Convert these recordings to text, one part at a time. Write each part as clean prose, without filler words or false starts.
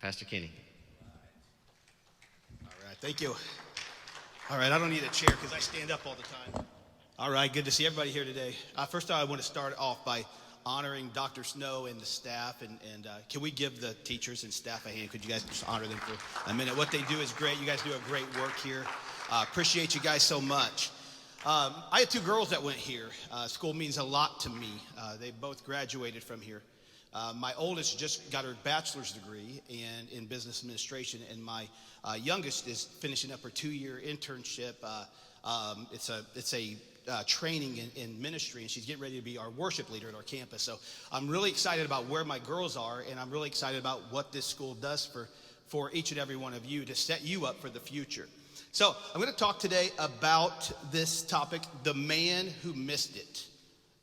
Pastor Kenny. All right, thank you. All right, I don't need a chair because I stand up all the time. All right, good to see everybody here today. First of all, I want to start off by honoring Dr. Snow and the staff, and can we give the teachers and staff a hand? Could you guys just honor them for a minute? What they do is great. You guys do a great work here. Appreciate you guys so much. I had two girls that went here. School means a lot to me. They both graduated from here. My oldest just got her bachelor's degree in business administration, and my youngest is finishing up her 2-year internship. It's a training in ministry, and she's getting ready to be our worship leader at our campus. So I'm really excited about where my girls are, and I'm really excited about what this school does for each and every one of you to set you up for the future. So I'm going to talk today about this topic, the man who missed it.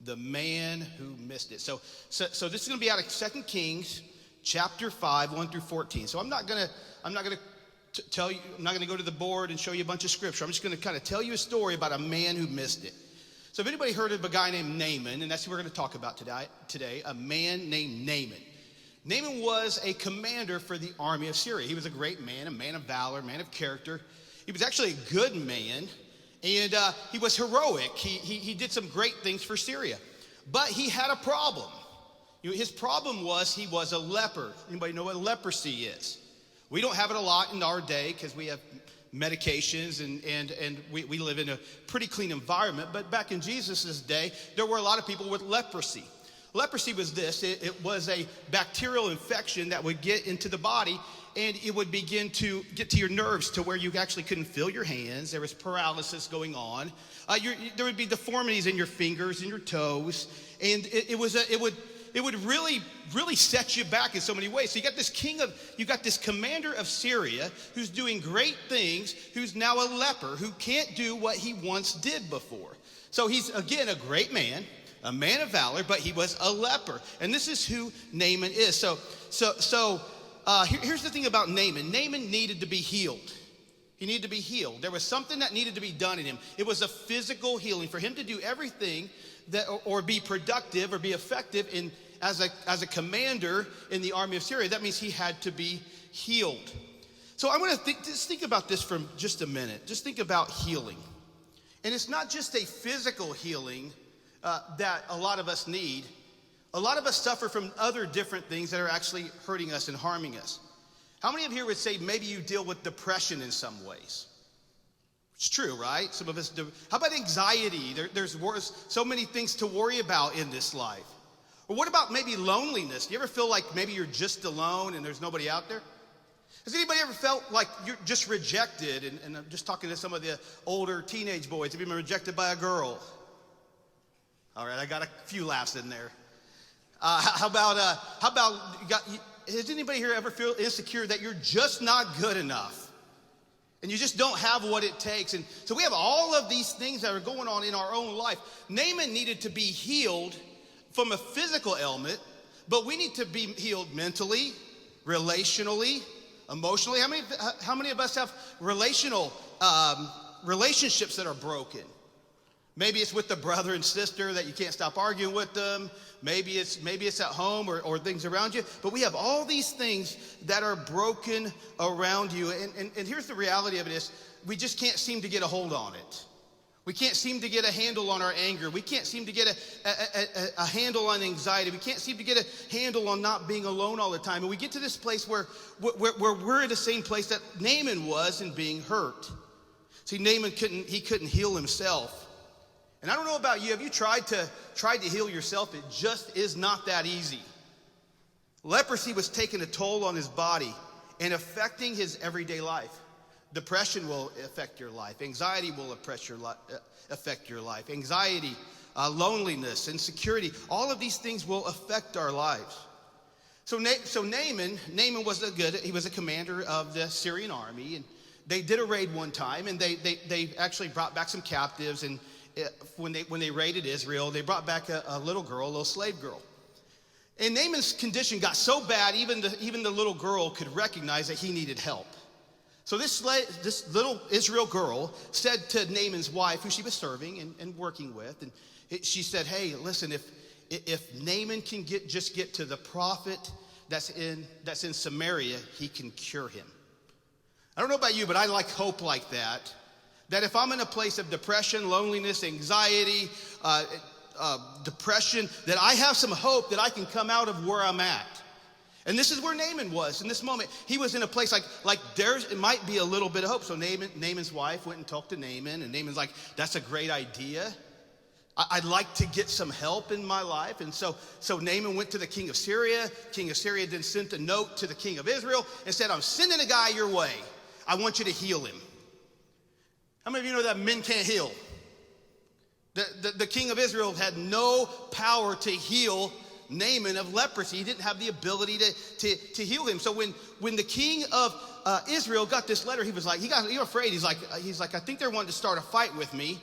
The man who missed it. So this is going to be out of 2 Kings chapter 5, 1 through 14. So I'm not going to tell you, I'm not going to go to the board and show you a bunch of scripture. I'm just going to kind of tell you a story about a man who missed it. So if anybody heard of a guy named Naaman, and that's what we're going to talk about today, a man named Naaman. Naaman was a commander for the army of Syria. He was a great man, a man of valor, a man of character. He was actually a good man, and he was heroic. He did some great things for Syria. But he had a problem. His problem was he was a leper. Anybody know what leprosy is? We don't have it a lot in our day because we have medications and we live in a pretty clean environment. But back in Jesus' day, there were a lot of people with leprosy. Leprosy was this. It was a bacterial infection that would get into the body, and it would begin to get to your nerves to where you actually couldn't feel your hands. There was paralysis going on. There would be deformities in your fingers and your toes, and it would really set you back in so many ways. So you got this commander of Syria who's doing great things, who's now a leper, who can't do what he once did before. So he's, again, a great man, a man of valor, but he was a leper. And this is who Naaman is. Here's the thing about Naaman. Naaman needed to be healed. He needed to be healed. There was something that needed to be done in him. It was a physical healing. For him to do everything that, or be productive or be effective as a commander in the army of Syria, that means he had to be healed. So I want to just think about this for just a minute. Just think about healing. And it's not just a physical healing that a lot of us need. A lot of us suffer from other different things that are actually hurting us and harming us. How many of you would say maybe you deal with depression in some ways? It's true, right? Some of us do. How about anxiety? There's so many things to worry about in this life. Or what about maybe loneliness? Do you ever feel like maybe you're just alone and there's nobody out there? Has anybody ever felt like you're just rejected? And I'm just talking to some of the older teenage boys. Have you been rejected by a girl? All right, I got a few laughs in there. How about has anybody here ever feel insecure that you're just not good enough? And you just don't have what it takes. And so we have all of these things that are going on in our own life. Naaman needed to be healed from a physical ailment, but we need to be healed mentally, relationally, emotionally. How many of us have relationships that are broken? Maybe it's with the brother and sister that you can't stop arguing with them. Maybe it's at home or things around you. But we have all these things that are broken around you. And here's the reality of it is we just can't seem to get a hold on it. We can't seem to get a handle on our anger. We can't seem to get a handle on anxiety. We can't seem to get a handle on not being alone all the time. And we get to this place where we're in the same place that Naaman was in being hurt. See, Naaman couldn't heal himself. And I don't know about you, have you tried to heal yourself? It just is not that easy. Leprosy was taking a toll on his body and affecting his everyday life. Depression will affect your life. Anxiety will affect your life. Anxiety, loneliness, insecurity, all of these things will affect our lives. So Naaman was he was a commander of the Syrian army, and they did a raid one time, and they actually brought back some captives. And when they raided Israel, they brought back a little slave girl. And Naaman's condition got so bad, even the little girl could recognize that he needed help. So this little Israel girl said to Naaman's wife, who she was serving and working with, and she said, "Hey, listen, if Naaman can get to the prophet that's in Samaria, he can cure him. I don't know about you, but I like hope like that. That if I'm in a place of depression, loneliness, anxiety, depression, that I have some hope that I can come out of where I'm at. And this is where Naaman was in this moment. He was in a place like it might be a little bit of hope. So Naaman's wife went and talked to Naaman, and Naaman's like, that's a great idea. I'd like to get some help in my life. And so Naaman went to the king of Syria. King of Syria then sent a note to the king of Israel and said, I'm sending a guy your way. I want you to heal him. How many of you know that men can't heal? The king of Israel had no power to heal Naaman of leprosy. He didn't have the ability to heal him. So when the king of Israel got this letter, he was like, he got afraid. He's like, I think they're wanting to start a fight with me,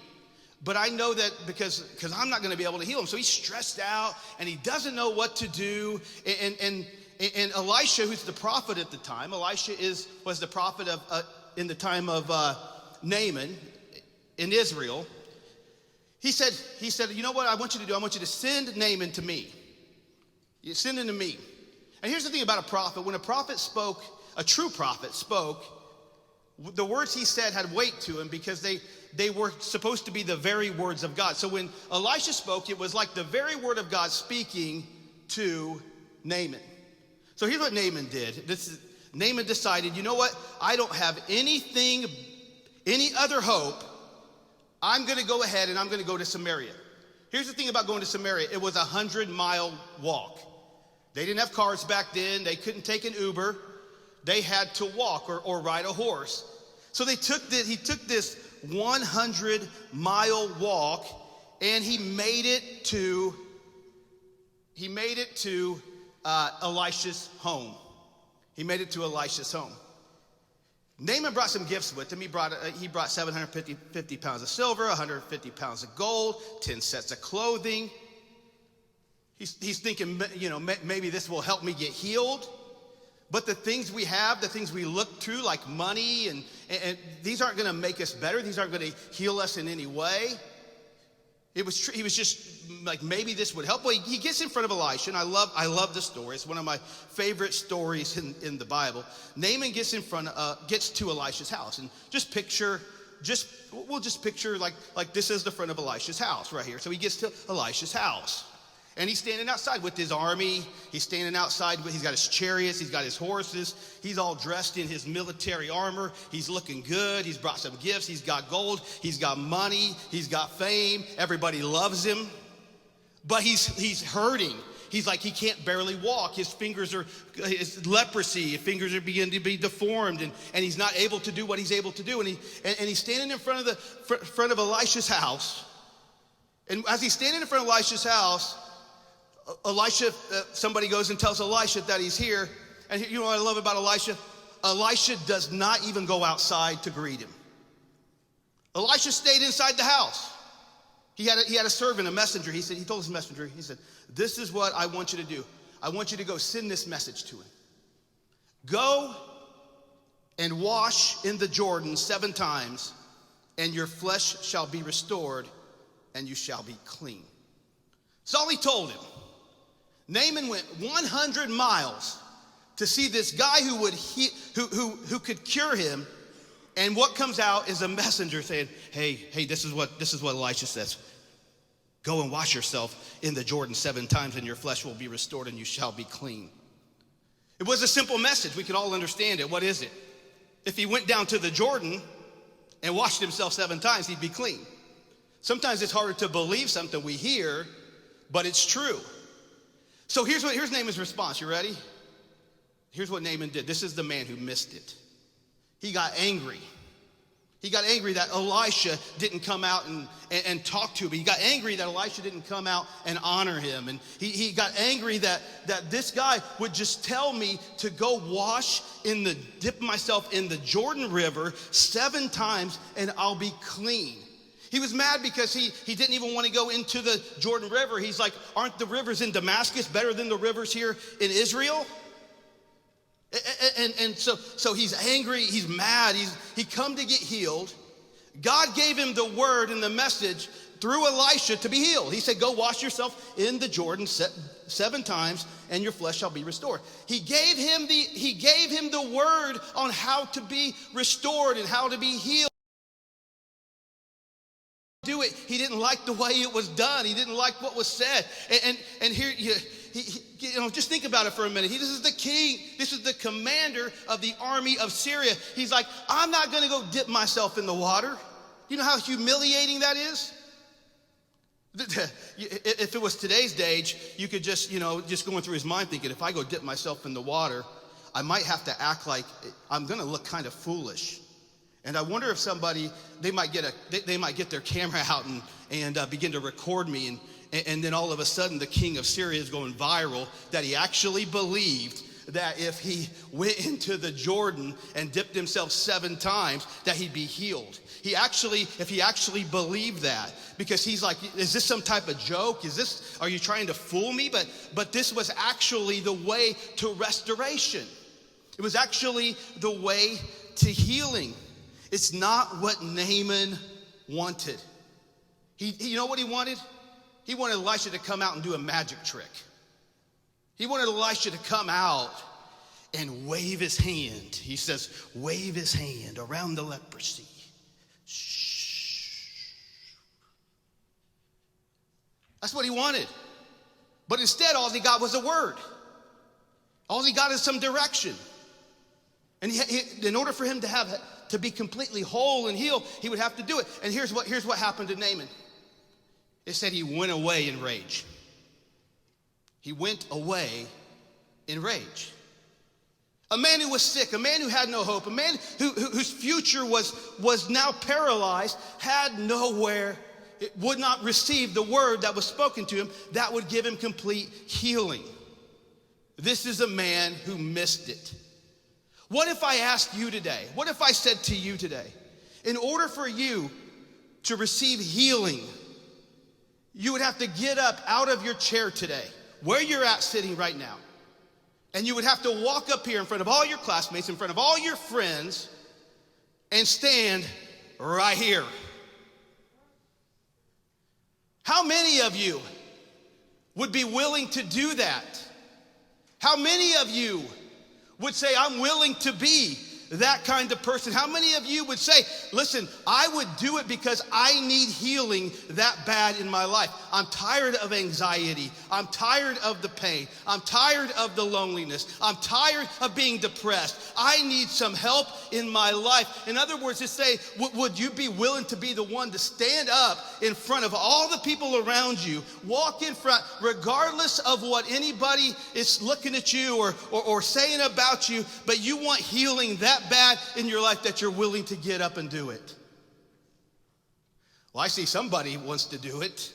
but I know that because I'm not going to be able to heal him. So he's stressed out and he doesn't know what to do. And Elisha, who's the prophet at the time, was the prophet in the time of Naaman in Israel. He said, you know what I want you to do? I want you to send Naaman to me. You send him to me. And here's the thing about a prophet. When a prophet spoke, a true prophet spoke, the words he said had weight to him because they were supposed to be the very words of God. So when Elisha spoke, it was like the very word of God speaking to Naaman. So here's what Naaman did. Naaman decided, you know what? I don't have any other hope. I'm going to go ahead and I'm going to go to Samaria. Here's the thing about going to Samaria. It was a 100-mile walk. They didn't have cars back then. They couldn't take an Uber. They had to walk or ride a horse. So he took this 100-mile walk and he made it to Elisha's home. He made it to Elisha's home. Naaman brought some gifts with him. He brought 750 pounds of silver, 150 pounds of gold, 10 sets of clothing. He's thinking, maybe this will help me get healed. But the things we have, the things we look to, like money, and these aren't going to make us better. These aren't going to heal us in any way. He was just like, maybe this would help. Well, he gets in front of Elisha, and I love the story. It's one of my favorite stories in the Bible. Naaman gets to Elisha's house, and we'll just picture like this is the front of Elisha's house right here. So he gets to Elisha's house. And he's standing outside with his army. He's standing outside. He's got his chariots. He's got his horses. He's all dressed in his military armor. He's looking good. He's brought some gifts. He's got gold. He's got money. He's got fame. Everybody loves him. But he's hurting. He's like, he can't barely walk. His leprosy. His fingers are beginning to be deformed. And he's not able to do what he's able to do. And he's standing in front of Elisha's house. And as he's standing in front of Elisha's house, somebody goes and tells Elisha that he's here. And you know what I love about Elisha? Elisha does not even go outside to greet him. Elisha stayed inside the house. He had a servant, a messenger. He told his messenger, he said, this is what I want you to do. I want you to go send this message to him. Go and wash in the Jordan 7 times, and your flesh shall be restored, and you shall be clean. That's all he told him. Naaman went 100 miles to see this guy who could cure him, and what comes out is a messenger saying, "Hey, this is what Elisha says. Go and wash yourself in the Jordan 7 times, and your flesh will be restored, and you shall be clean." It was a simple message. We could all understand it. What is it? If he went down to the Jordan and washed himself 7 times, he'd be clean. Sometimes it's harder to believe something we hear, but it's true. So here's Naaman's response. You ready? Here's what Naaman did. This is the man who missed it. He got angry. He got angry that Elisha didn't come out and talk to him. He got angry that Elisha didn't come out and honor him. And he got angry that this guy would just tell me to go dip myself in the Jordan River 7 times and I'll be clean. He was mad because he didn't even want to go into the Jordan River. He's like, aren't the rivers in Damascus better than the rivers here in Israel? And so he's angry, he's mad, he come to get healed. God gave him the word and the message through Elisha to be healed. He said, go wash yourself in the Jordan 7 times and your flesh shall be restored. He gave him the word on how to be restored and how to be healed. Do it. He didn't like the way it was done. He didn't like what was said. And here, just think about it for a minute. This is the king. This is the commander of the army of Syria. He's like, I'm not going to go dip myself in the water. You know how humiliating that is? If it was today's age, you could just going through his mind thinking, if I go dip myself in the water, I might have to act like I'm going to look kind of foolish. And I wonder if somebody, they might get their camera out and begin to record me. And then all of a sudden, the king of Syria is going viral that he actually believed that if he went into the Jordan and dipped himself 7 times, that he'd be healed. If he actually believed that, because he's like, is this some type of joke? Are you trying to fool me? But this was actually the way to restoration. It was actually the way to healing. It's not what Naaman wanted. You know what he wanted? He wanted Elisha to come out and do a magic trick. He wanted Elisha to come out and wave his hand. He says, wave his hand around the leprosy. Shh. That's what he wanted. But instead, all he got was a word. All he got is some direction. And in order for him to be completely whole and healed, he would have to do it. And here's what happened to Naaman. It said he went away in rage. He went away in rage. A man who was sick, a man who had no hope, a man whose future was now paralyzed, had nowhere, would not receive the word that was spoken to him that would give him complete healing. This is a man who missed it. What if I asked you today, what if I said to you today, in order for you to receive healing, you would have to get up out of your chair today, where you're at sitting right now, and you would have to walk up here in front of all your classmates, in front of all your friends, and stand right here. How many of you would be willing to do that? How many of you would say, I'm willing to be that kind of person? How many of you would say, listen, I would do it because I need healing that bad in my life. I'm tired of anxiety. I'm tired of the pain. I'm tired of the loneliness. I'm tired of being depressed. I need some help in my life. In other words, to say, would you be willing to be the one to stand up in front of all the people around you, walk in front, regardless of what anybody is looking at you or saying about you, but you want healing that bad in your life that you're willing to get up and do it? Well, I see somebody wants to do it.